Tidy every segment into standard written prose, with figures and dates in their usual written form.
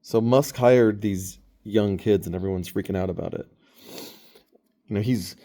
So Musk hired these young kids and everyone's freaking out about it. He's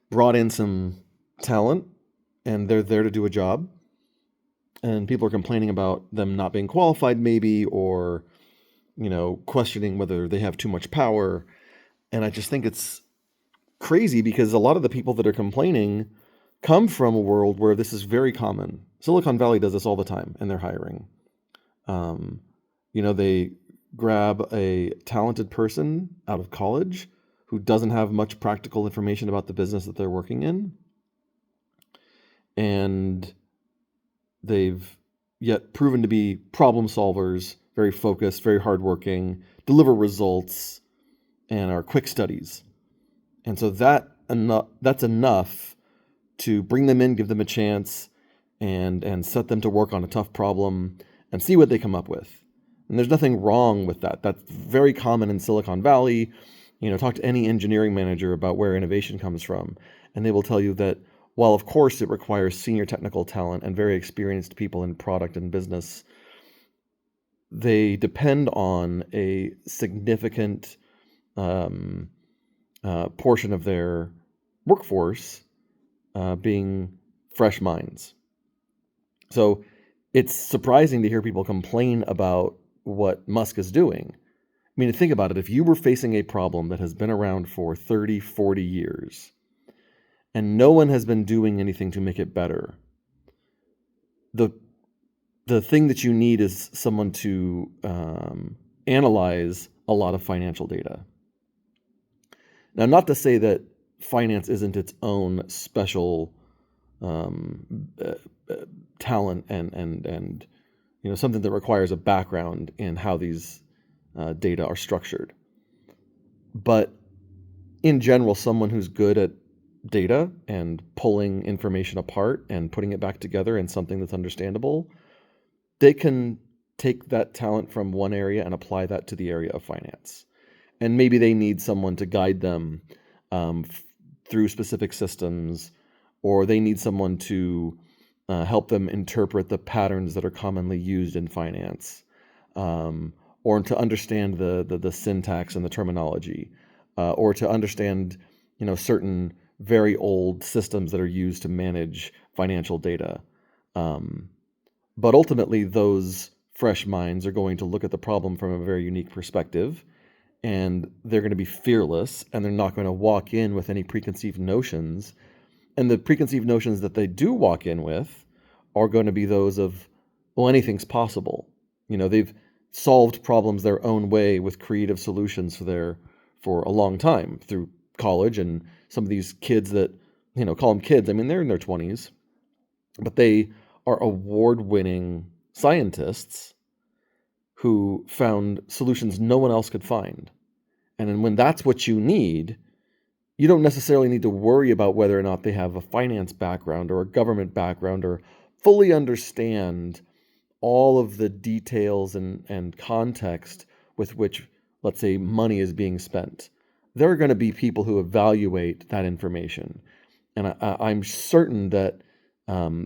brought in some talent and they're there to do a job. And people are complaining about them not being qualified, maybe, or, questioning whether they have too much power. And I just think it's crazy because a lot of the people that are complaining come from a world where this is very common. Silicon Valley does this all the time in their hiring. They grab a talented person out of college who doesn't have much practical information about the business that they're working in. And they've yet proven to be problem solvers, very focused, very hardworking, deliver results, and are quick studies. And so that's enough to bring them in, give them a chance, and set them to work on a tough problem and see what they come up with. And there's nothing wrong with that. That's very common in Silicon Valley. Talk to any engineering manager about where innovation comes from, and they will tell you that while of course it requires senior technical talent and very experienced people in product and business, they depend on a significant portion of their workforce being fresh minds. So it's surprising to hear people complain about what Musk is doing. I mean, think about it. If you were facing a problem that has been around for 30, 40 years, and no one has been doing anything to make it better, the thing that you need is someone to analyze a lot of financial data. Now, not to say that finance isn't its own special talent and something that requires a background in how these data are structured. But in general, someone who's good at data and pulling information apart and putting it back together in something that's understandable, they can take that talent from one area and apply that to the area of finance. And maybe they need someone to guide them through specific systems, or they need someone to help them interpret the patterns that are commonly used in finance, or to understand the syntax and the terminology, or to understand certain very old systems that are used to manage financial data. But ultimately, those fresh minds are going to look at the problem from a very unique perspective, and they're going to be fearless, and they're not going to walk in with any preconceived notions. And the preconceived notions that they do walk in with are going to be those of, well, anything's possible. They've solved problems their own way with creative solutions for a long time through college, and some of these kids that, call them kids, I mean, they're in their 20s, but they are award-winning scientists who found solutions no one else could find. And then when that's what you need, you don't necessarily need to worry about whether or not they have a finance background or a government background or fully understand all of the details and context with which, let's say, money is being spent. There are going to be people who evaluate that information. And I'm certain that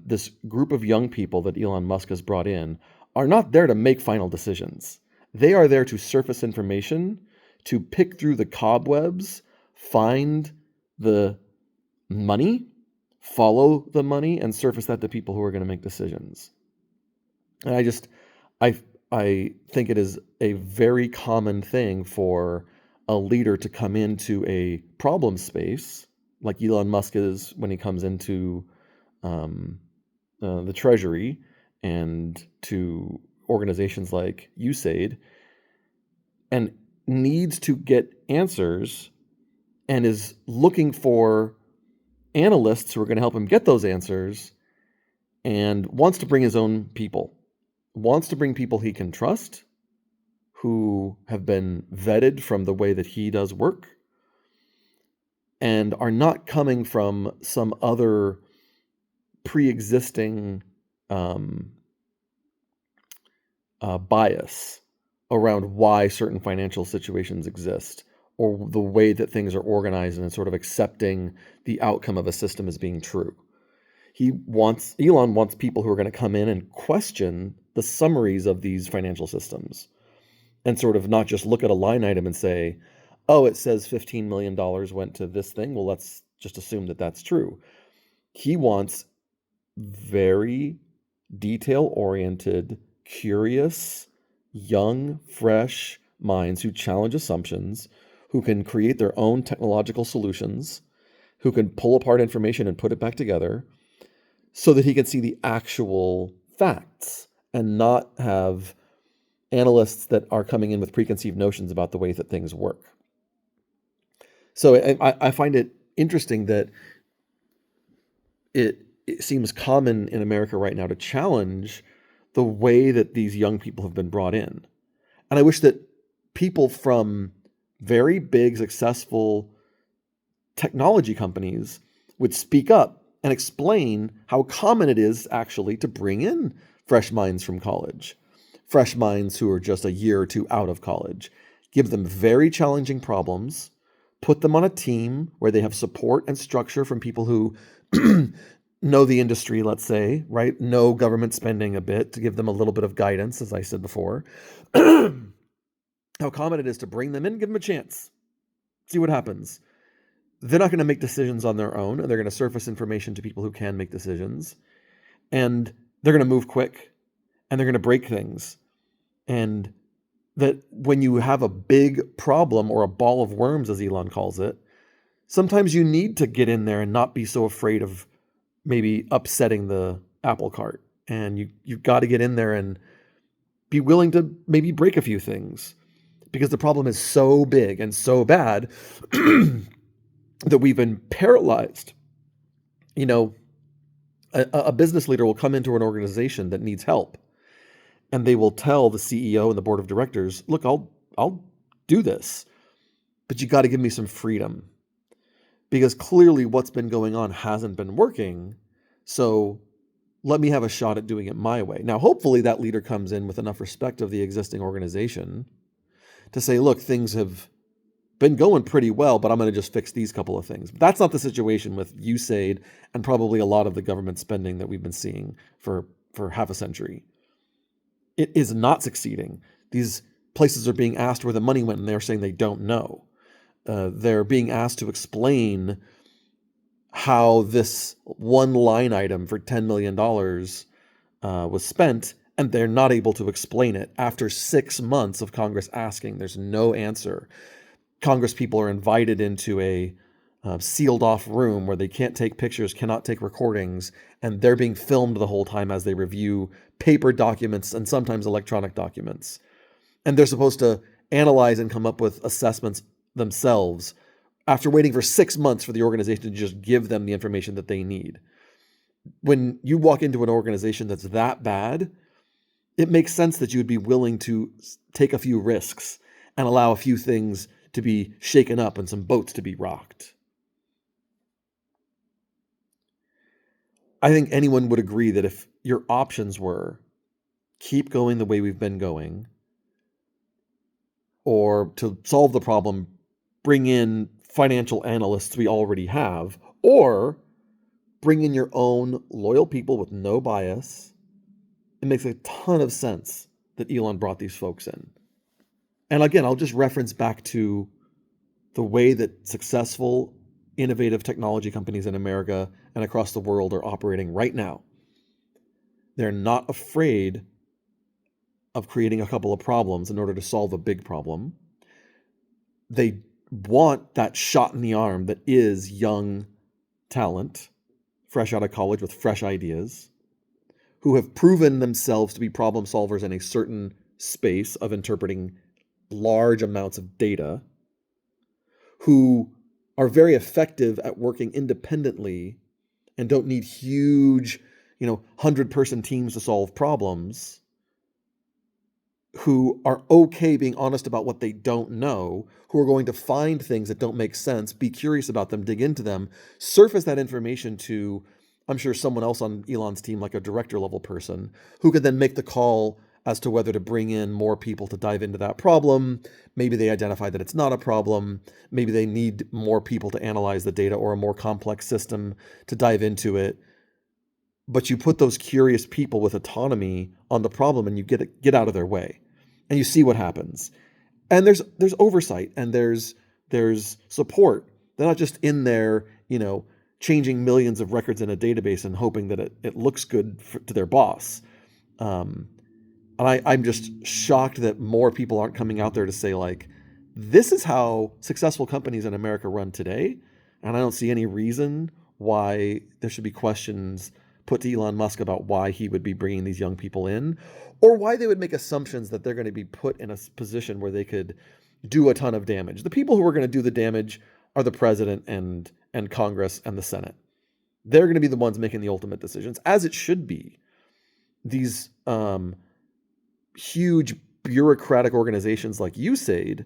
this group of young people that Elon Musk has brought in are not there to make final decisions. They are there to surface information, to pick through the cobwebs, find the money, follow the money, and surface that to people who are going to make decisions. And I think it is a very common thing for a leader to come into a problem space, like Elon Musk is when he comes into the Treasury and to organizations like USAID, and needs to get answers and is looking for analysts who are going to help him get those answers, and wants to bring his own people, wants to bring people he can trust, who have been vetted from the way that he does work, and are not coming from some other pre-existing bias around why certain financial situations exist, or the way that things are organized, and sort of accepting the outcome of a system as being true. Elon wants people who are going to come in and question the summaries of these financial systems, and sort of not just look at a line item and say, oh, it says $15 million went to this thing. Well, let's just assume that that's true. He wants very detail-oriented, curious, young, fresh minds who challenge assumptions, who can create their own technological solutions, who can pull apart information and put it back together so that he can see the actual facts and not have analysts that are coming in with preconceived notions about the way that things work. So I find it interesting that it seems common in America right now to challenge the way that these young people have been brought in. And I wish that people from very big, successful technology companies would speak up and explain how common it is actually to bring in fresh minds from college, fresh minds who are just a year or two out of college, give them very challenging problems, put them on a team where they have support and structure from people who know the industry, let's say, right? Know government spending a bit to give them a little bit of guidance, as I said before. How common it is to bring them in, give them a chance, see what happens. They're not going to make decisions on their own, and they're going to surface information to people who can make decisions. And they're going to move quick, and they're going to break things. And that when you have a big problem or a ball of worms, as Elon calls it, sometimes you need to get in there and not be so afraid of maybe upsetting the apple cart. And you've got to get in there and be willing to maybe break a few things, because the problem is so big and so bad that we've been paralyzed. You know, a business leader will come into an organization that needs help, and they will tell the CEO and the board of directors, look, I'll do this, but you got to give me some freedom, because clearly what's been going on hasn't been working. So let me have a shot at doing it my way. Now, hopefully that leader comes in with enough respect of the existing organization to say, look, things have been going pretty well, but I'm going to just fix these couple of things. But that's not the situation with USAID and probably a lot of the government spending that we've been seeing for half a century. It is not succeeding. These places are being asked where the money went, and they're saying they don't know. They're being asked to explain how this one line item for $10 million was spent, and they're not able to explain it. After 6 months of Congress asking, there's no answer. Congress people are invited into a sealed off room where they can't take pictures, cannot take recordings, and they're being filmed the whole time as they review paper documents and sometimes electronic documents. And they're supposed to analyze and come up with assessments themselves after waiting for 6 months for the organization to just give them the information that they need. When you walk into an organization that's that bad, it makes sense that you would be willing to take a few risks and allow a few things to be shaken up and some boats to be rocked. I think anyone would agree that if your options were keep going the way we've been going, or to solve the problem, bring in financial analysts we already have, or bring in your own loyal people with no bias, it makes a ton of sense that Elon brought these folks in. And again, I'll just reference back to the way that successful, innovative technology companies in America and across the world are operating right now. They're not afraid of creating a couple of problems in order to solve a big problem. They want that shot in the arm that is young talent, fresh out of college with fresh ideas, who have proven themselves to be problem solvers in a certain space of interpreting large amounts of data, who are very effective at working independently and don't need huge, 100-person teams to solve problems, who are okay being honest about what they don't know, who are going to find things that don't make sense, be curious about them, dig into them, surface that information to, I'm sure, someone else on Elon's team, like a director level person, who could then make the call as to whether to bring in more people to dive into that problem. Maybe they identify that it's not a problem. Maybe they need more people to analyze the data or a more complex system to dive into it. But you put those curious people with autonomy on the problem and you get out of their way. and you see what happens. And there's oversight and there's support. They're not just in there, changing millions of records in a database and hoping that it looks good to their boss. And I'm just shocked that more people aren't coming out there to say, like, this is how successful companies in America run today. And I don't see any reason why there should be questions put to Elon Musk about why he would be bringing these young people in, or why they would make assumptions that they're going to be put in a position where they could do a ton of damage. The people who are going to do the damage are the president and Congress and the Senate. They're going to be the ones making the ultimate decisions, as it should be. These huge bureaucratic organizations like USAID,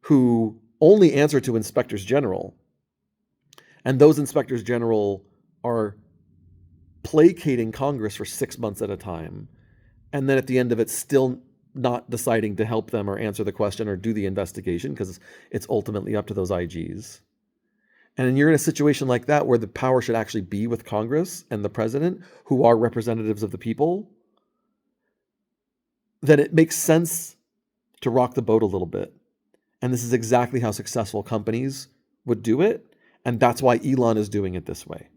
who only answer to inspectors general, and those inspectors general are placating Congress for 6 months at a time, and then at the end of it still not deciding to help them or answer the question or do the investigation, because it's ultimately up to those IGs. And you're in a situation like that where the power should actually be with Congress and the president, who are representatives of the people, then it makes sense to rock the boat a little bit. And this is exactly how successful companies would do it. And that's why Elon is doing it this way.